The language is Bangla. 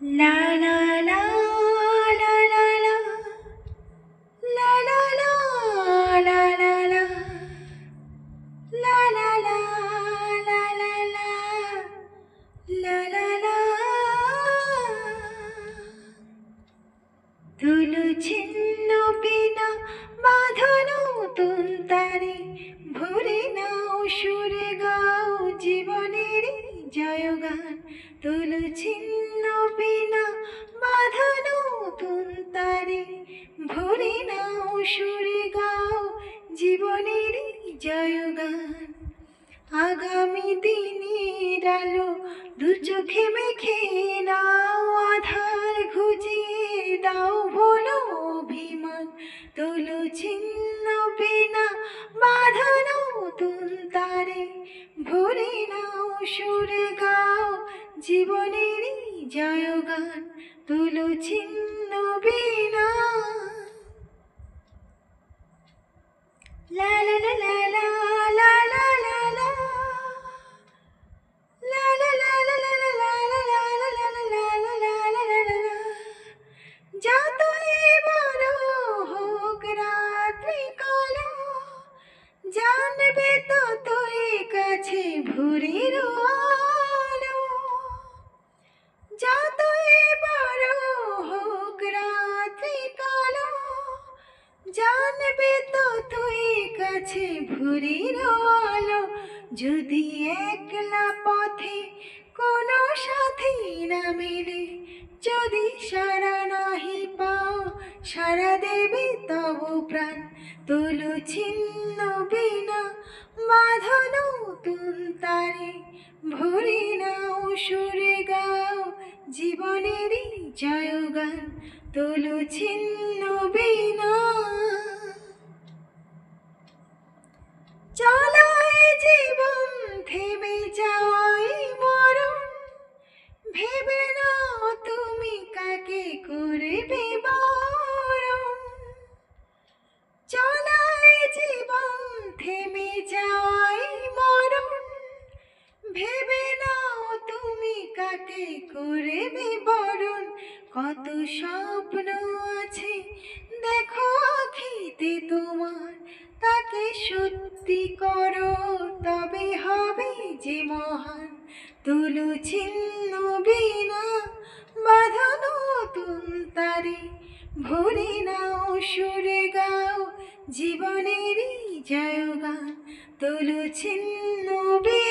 La la la la la la la la la la la la la la la la la la la la তুলো ছিন্ন বিনা বাঁধানো নতুন তারে ভরে নাও সুরে গাও জীবনের জয়গান তুলো ছিন্ন বিনা বাঁধানো নতুন তারে ভরে নাও সুরে গাও জীবনের জয়গান আগামী দিনের আলো দু চোখে মেখে নাও আধার ঘুচিয়ে দাও ভোলো অভিমান তুলো ছিন্ন বিনা বাঁধানো নতুন তারে ভরে নাও সুরে গাও জীবনের জয়গান তুলো ছিন্ন বিনা লা লা লা লা লা লা লা লা যতই বড় হোক রাত্রি কালো জানবে ততই কাছে ভোরের আলো যতই বড় হোক রাত্রি কালো জানবে ততই কাছে ভোরের আলো যদি একলা পথে কোনো সাথী না মেলে যদি সারা নাহি পাও সারা দেবে তব প্রাণ তুলো ছিন্ন বিনা বাঁধানো নতুন তারে ভরে নাও সুরে গাও জীবনেরই জয়গান তুলো ছিন্ন বিনা চলাই জীবন থেমে যাওয়াই মরণ ভেবে নাও তুমি কাকে করবে বরণ চলাই জীবন থেমে যাওয়াই মরণ ভেবে নাও তুমি কাকে করবে বরণ কত স্বপ্ন আছে দেখো আখিতে তোমার তাকে সত্যি করো তবে হবে যে মহান তুলো ছিন্ন বিনা বাঁধানো নতুন তারে ভরে নাও সুরে গাও জীবনেরই জয়গান তুলো ছিন্ন বিনা